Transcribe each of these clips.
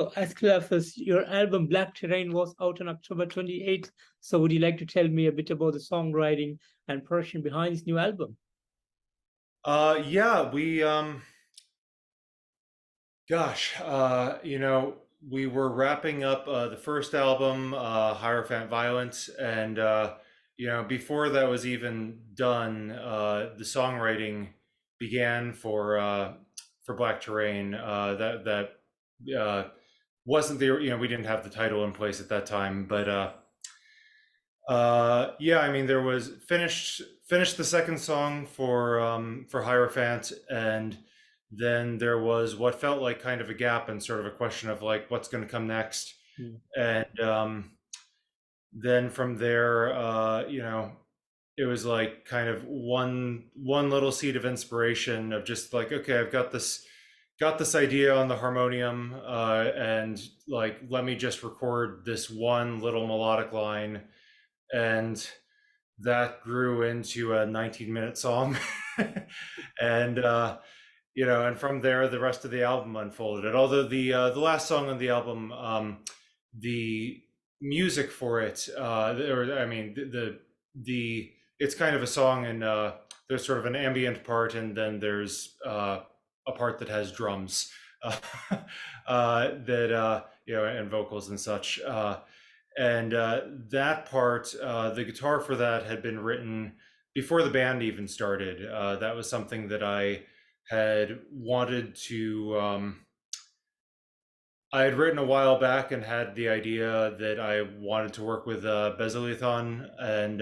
So, Ascalaphus, your album Black Terrain was out on October 28th. So, would you like to tell me a bit about the songwriting and production behind this new album? Yeah, gosh, we were wrapping up the first album, Hierophant Violent, and before that was even done, the songwriting began for Black Terrain. That wasn't the we didn't have the title in place at that time, but yeah, I mean there was finished the second song for Hierophant, and then there was what felt like kind of a gap and sort of a question of like what's going to come next, Hmm. and then from there, it was like kind of one little seed of inspiration of just like, okay, I've got this idea on the harmonium, and like let me just record this one little melodic line, and that grew into a 19-minute song. And and from there the rest of the album unfolded. And although the last song on the album, the music for it, or I mean the it's kind of a song, and there's sort of an ambient part, and then there's a part that has drums, uh, that and vocals and such. And that part, the guitar for that had been written before the band even started. That was something that had wanted to. I had written a while back and had the idea that I wanted to work with Bezaliathon, and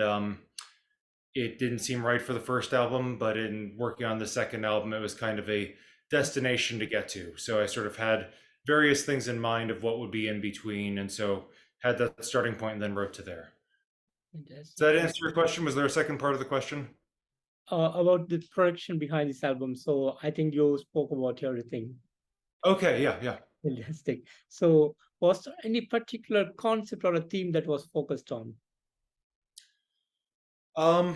it didn't seem right for the first album, but in working on the second album, it was kind of a destination to get to. So I sort of had various things in mind of what would be in between, and so had that starting point and then wrote to there. Fantastic. Does that answer your question? Was there a second part of the question? About the production behind this album. So, I think you spoke about everything. Okay, yeah, yeah. Fantastic. So, was there any particular concept or a theme that was focused on? Um,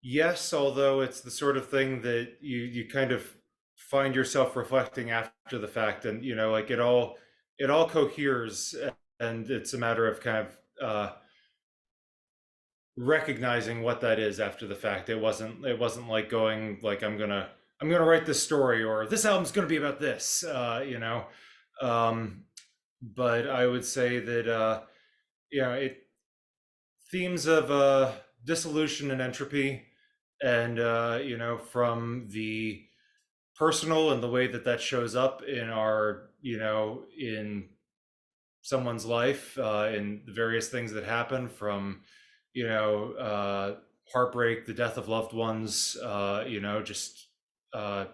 yes, although it's the sort of thing that you kind of find yourself reflecting after the fact, and like it all coheres, and it's a matter of kind of recognizing what that is after the fact. It wasn't like going like I'm gonna write this story, or this album's gonna be about this, but I would say that it themes of dissolution and entropy, and from the personal and the way that that shows up in our in someone's life, in the various things that happen, from heartbreak, the death of loved ones, just uh,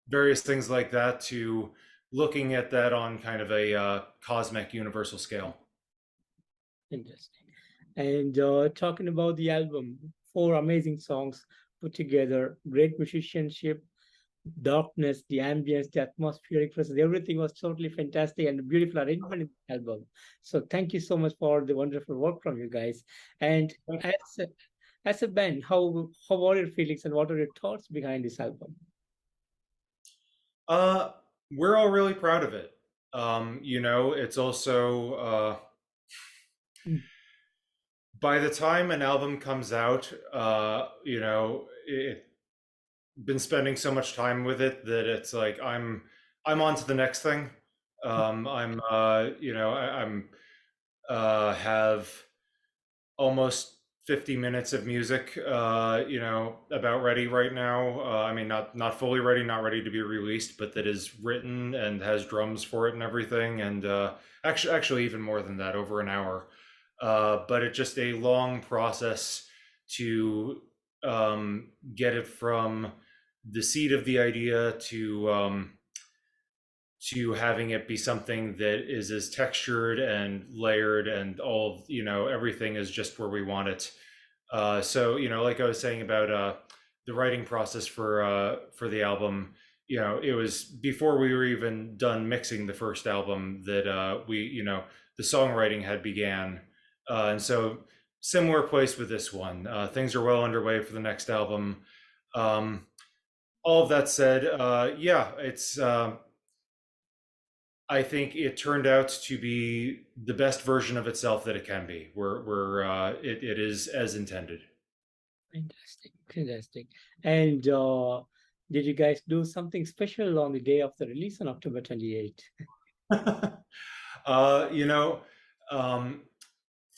various things like that, to looking at that on kind of a cosmic universal scale. Interesting. And talking about the album, four amazing songs put together, great musicianship, darkness, the ambience, the atmospheric presence, everything was totally fantastic and beautiful arrangement in the album. So thank you so much for the wonderful work from you guys. And as a, as a band, how are your feelings and what are your thoughts behind this album? Uh, we're all really proud of it. It's also Mm. by the time an album comes out, it been spending so much time with it that it's like I'm on to the next thing. I'm I'm have almost 50 minutes of music, about ready right now. I mean, not fully ready, not ready to be released, but that is written and has drums for it and everything, and actually even more than that, over an hour. But it's just a long process to get it from the seed of the idea to having it be something that is as textured and layered, and all everything is just where we want it. So like I was saying about the writing process for the album, it was before we were even done mixing the first album that we the songwriting had began, and so similar place with this one. Things are well underway for the next album. Um, all of that said, yeah, it's I think it turned out to be the best version of itself that it can be. It is as intended. Fantastic, fantastic. And did you guys do something special on the day of the release on October 28th? You know, um,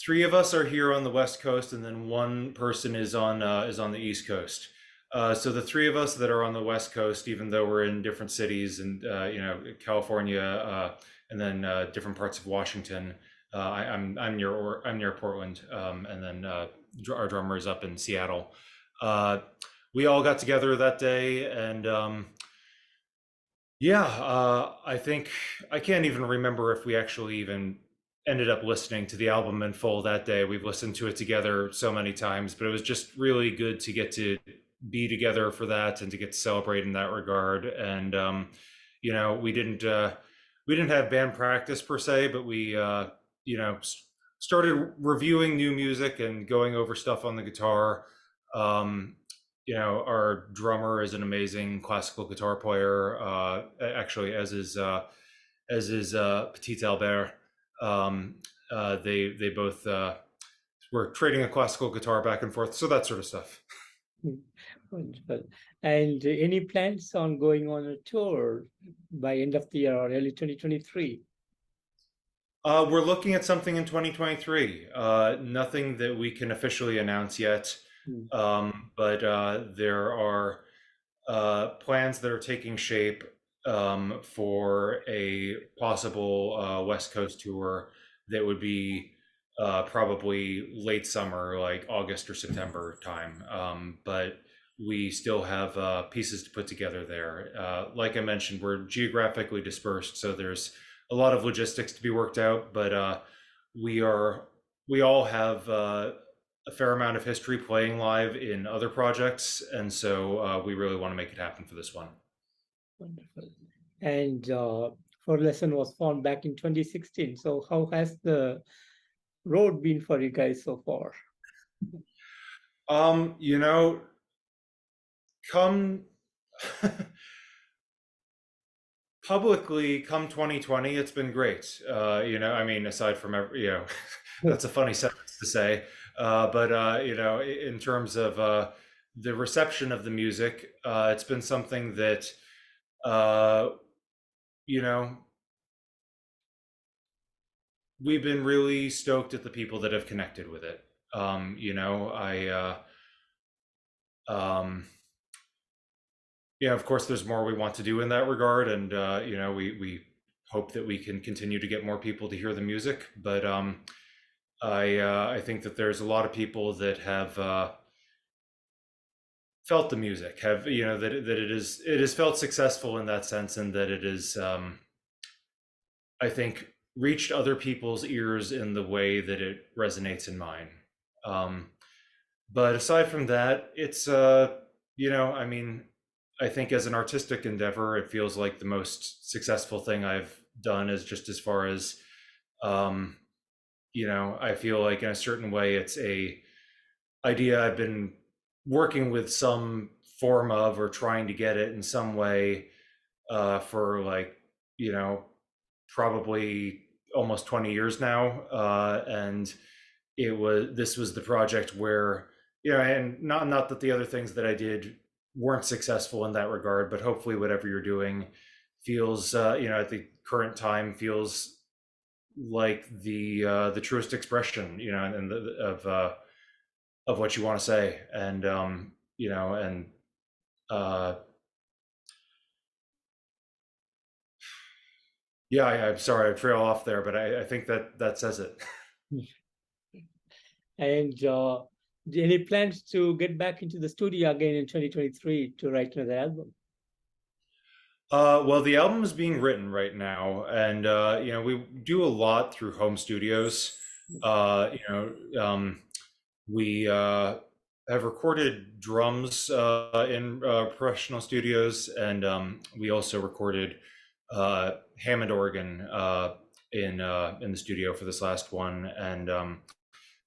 three of us are here on the West Coast, and then one person is on the East Coast. So the three of us that are on the West Coast, even though we're in different cities and California, and then different parts of Washington. I'm near Portland, and then our drummer is up in Seattle. Uh, we all got together that day, and yeah, I think I can't even remember if we actually even ended up listening to the album in full that day. We've listened to it together so many times, but it was just really good to get to be together for that and to get to celebrate in that regard. And we didn't have band practice per se, but we started reviewing new music and going over stuff on the guitar. Um, our drummer is an amazing classical guitar player, actually, as is Petit Albert. They both were trading a classical guitar back and forth, so that sort of stuff. Wonderful. And any plans on going on a tour by end of the year or early 2023? We're looking at something in 2023. Nothing that we can officially announce yet, Mm. but there are plans that are taking shape for a possible West Coast tour that would be probably late summer, like August or September time. But we still have pieces to put together there. Like I mentioned, we're geographically dispersed, so there's a lot of logistics to be worked out. But we are we all have a fair amount of history playing live in other projects, and so we really want to make it happen for this one. Wonderful. And Forlesen was formed back in 2016. So how has the road been for you guys so far? You know, come publicly, come 2020, it's been great. I mean, aside from that's a funny sentence to say, but in terms of the reception of the music, it's been something that uh, you know we've been really stoked at the people that have connected with it. I Yeah, of course, there's more we want to do in that regard, and we hope that we can continue to get more people to hear the music. But I think that there's a lot of people that have felt the music, have that it is felt successful in that sense, and that it is I think reached other people's ears in the way that it resonates in mine. Um, but aside from that, it's I mean, I think as an artistic endeavor, it feels like the most successful thing I've done is just as far as um, I feel like in a certain way it's a idea I've been working with some form of or trying to get it in some way for like, you know, probably almost 20 years now. And this was the project where, and not that the other things that I did weren't successful in that regard, but hopefully whatever you're doing feels, at the current time feels like the truest expression, and of what you want to say. And, and uh, yeah, I'm sorry, I trail off there, but I think that says it. And any plans to get back into the studio again in 2023 to write another album? Well, the album is being written right now, and we do a lot through home studios. We have recorded drums in professional studios, and we also recorded Hammond organ in the studio for this last one, and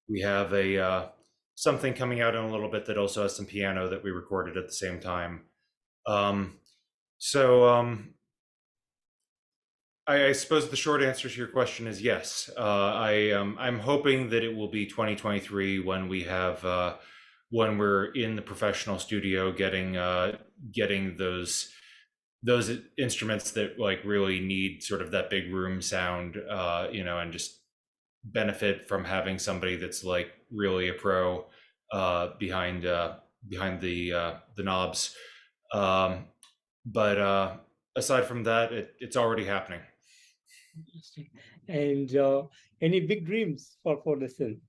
we have a something coming out in a little bit that also has some piano that we recorded at the same time. Um, so I suppose the short answer to your question is yes. I'm hoping that it will be 2023 when we have when we're in the professional studio getting those instruments that like really need sort of that big room sound, and just benefit from having somebody that's like really a pro behind the knobs. Um, but aside from that, it's already happening. Interesting. And any big dreams for Forlesen?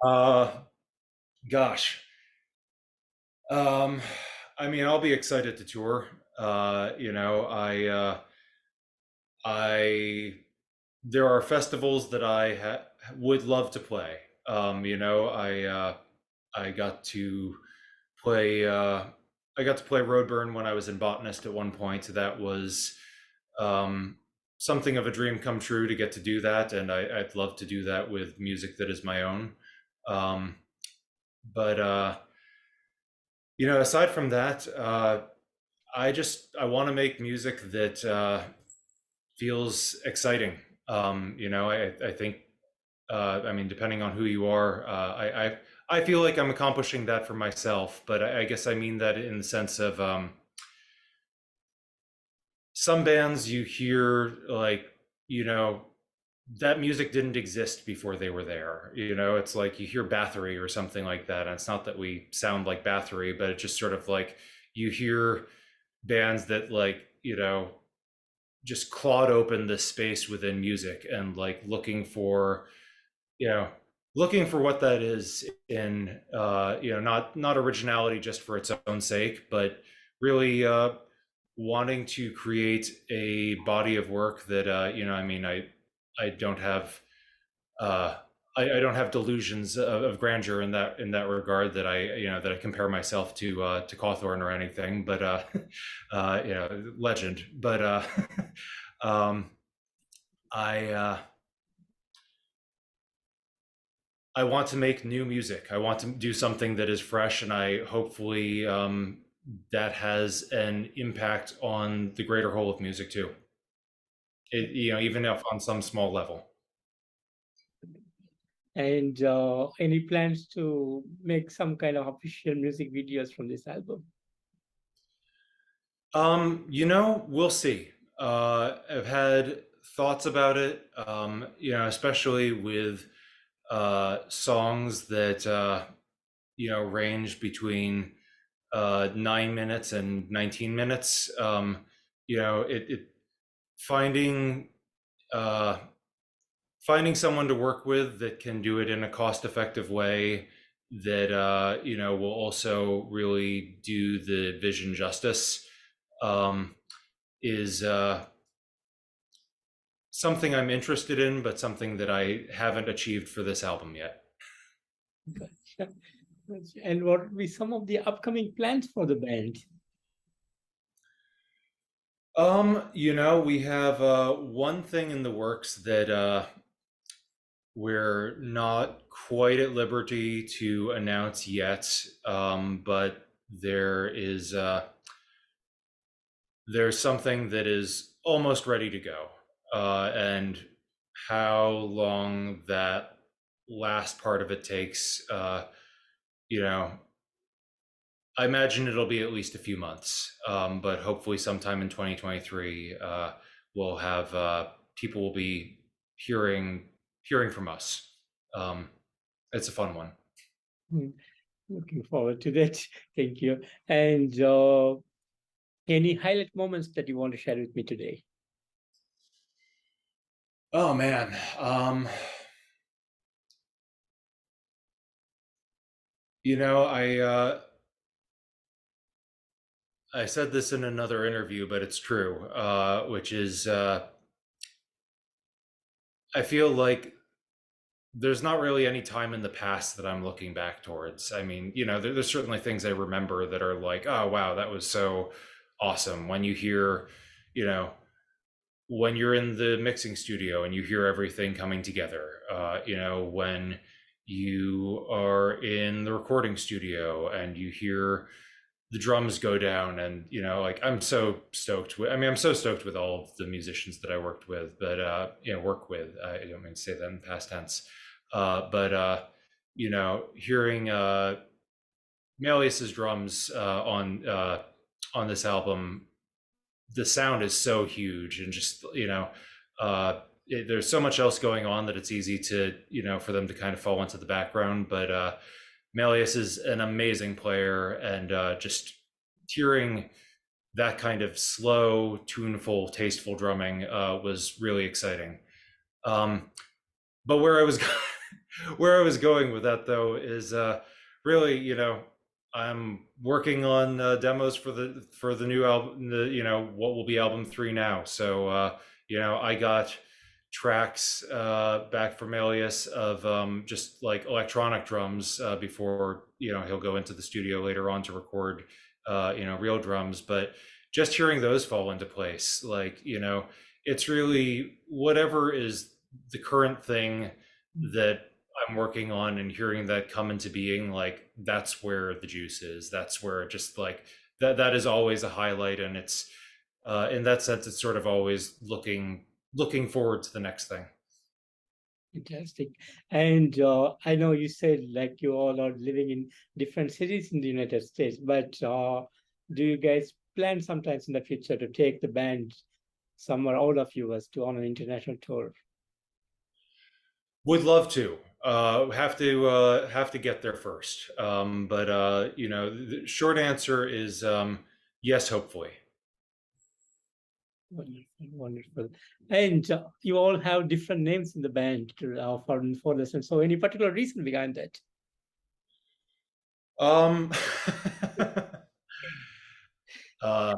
uh, Gosh, um, I mean, I'll be excited to tour. I there are festivals that would love to play. I got to play. I got to play Roadburn when I was in Botanist at one point. That was um, something of a dream come true to get to do that, and I'd love to do that with music that is my own. Um, but aside from that, I want to make music that feels exciting. I think I mean, depending on who you are, I feel like I'm accomplishing that for myself, but I guess I mean that in the sense of some bands you hear like, you know, that music didn't exist before they were there. It's like you hear Bathory or something like that. And it's not that we sound like Bathory, but it's just sort of like you hear bands that like, just clawed open the space within music and like you know, looking for what that is in, not originality just for its own sake, but really wanting to create a body of work that, I mean, I don't have, uh, I don't have delusions of grandeur in that regard that I compare myself to Cawthorn or anything, but legend. But um, I I want to make new music. I want to do something that is fresh, and I hopefully that has an impact on the greater whole of music too. Even if on some small level. And any plans to make some kind of official music videos from this album? We'll see. I've had thoughts about it. Especially with songs that range between 9 minutes and 19 minutes. It finding uh, finding someone to work with that can do it in a cost-effective way that will also really do the vision justice is something I'm interested in, but something that I haven't achieved for this album yet. Gotcha. And what would be some of the upcoming plans for the band? We have one thing in the works that we're not quite at liberty to announce yet, but there's something that is almost ready to go, and how long that last part of it takes, you know, I imagine it'll be at least a few months, but hopefully sometime in 2023, we'll have people will be hearing from us. Um, it's a fun one. Hmm, looking forward to that. Thank you. And any highlight moments that you want to share with me today? Oh man, you know, I said this in another interview, but it's true, which is I feel like there's not really any time in the past that I'm looking back towards. I mean, there's certainly things I remember that are like, oh wow, that was so awesome. When you hear, you know, when you're in the mixing studio and you hear everything coming together, when you are in the recording studio and you hear the drums go down, and like I'm so stoked with. I mean, I'm so stoked with all of the musicians that I worked with, but work with. I don't mean to say that in past tense, but hearing Melius's drums on this album, the sound is so huge, and just there's so much else going on that it's easy to for them to kind of fall into the background, but Melius is an amazing player, and just hearing that kind of slow, tuneful, tasteful drumming was really exciting. But where I was where I was going with that, though, is really, I'm working on demos for the new album, what will be album 3 now. So I got tracks back from Elias of just like electronic drums before he'll go into the studio later on to record real drums. But just hearing those fall into place, like it's really whatever is the current thing that I'm working on, and hearing that come into being, like that's where the juice is. That's where just like that is always a highlight, and it's in that sense it's sort of always looking forward to the next thing. Fantastic. And I know you said like you all are living in different cities in the United States, but do you guys plan sometimes in the future to take the band somewhere out of US to on an international tour? Would love to. Have to get there first. But the short answer is yes, hopefully. Wonderful, wonderful. And you all have different names in the band for Forlesen. So any particular reason behind that? Um, uh,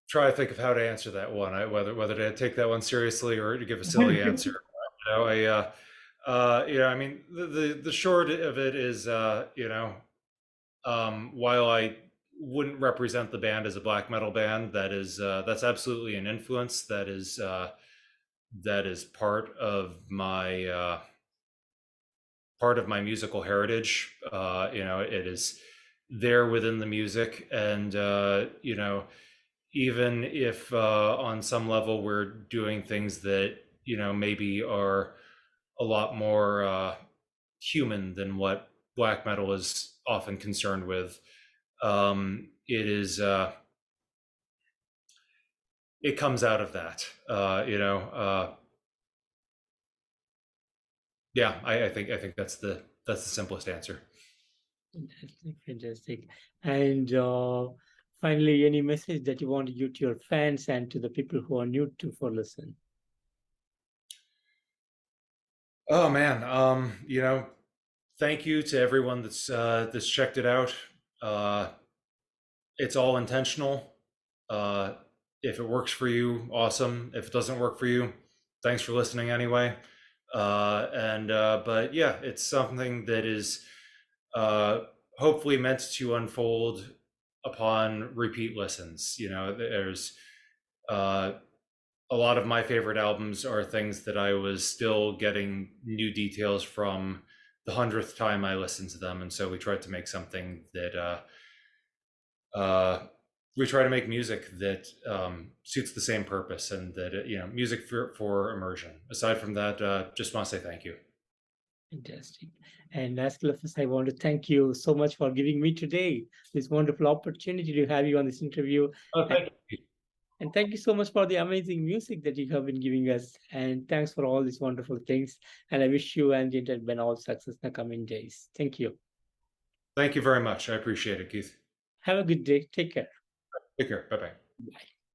try to think of how to answer that one. Whether to take that one seriously or to give a silly answer. I mean, the short of it is, while I wouldn't represent the band as a black metal band, that's absolutely an influence that is part of my musical heritage. It is there within the music, and even if on some level we're doing things that maybe are a lot more human than what black metal is often concerned with. It comes out of that. Yeah, I think that's the simplest answer. Fantastic, fantastic. And finally, any message that you want to give to your fans and to the people who are new to Forlesen? Oh man, thank you to everyone that's checked it out. Uh, it's all intentional. Uh, if it works for you, awesome. If it doesn't work for you, thanks for listening anyway. But yeah, it's something that is hopefully meant to unfold upon repeat listens. There's uh, a lot of my favorite albums are things that I was still getting new details from the 100th time I listened to them, and so we tried to make something that we try to make music that suits the same purpose, and that music for immersion. Aside from that, just want to say thank you. Fantastic. And Ascalaphus, I want to thank you so much for giving me today this wonderful opportunity to have you on this interview. Oh, And, thank you. and thank you so much for the amazing music that you have been giving us. And thanks for all these wonderful things. And I wish you and the entire band all success in the coming days. Thank you. Thank you very much. I appreciate it, Keith. Have a good day. Take care. Take care. Bye bye. Bye.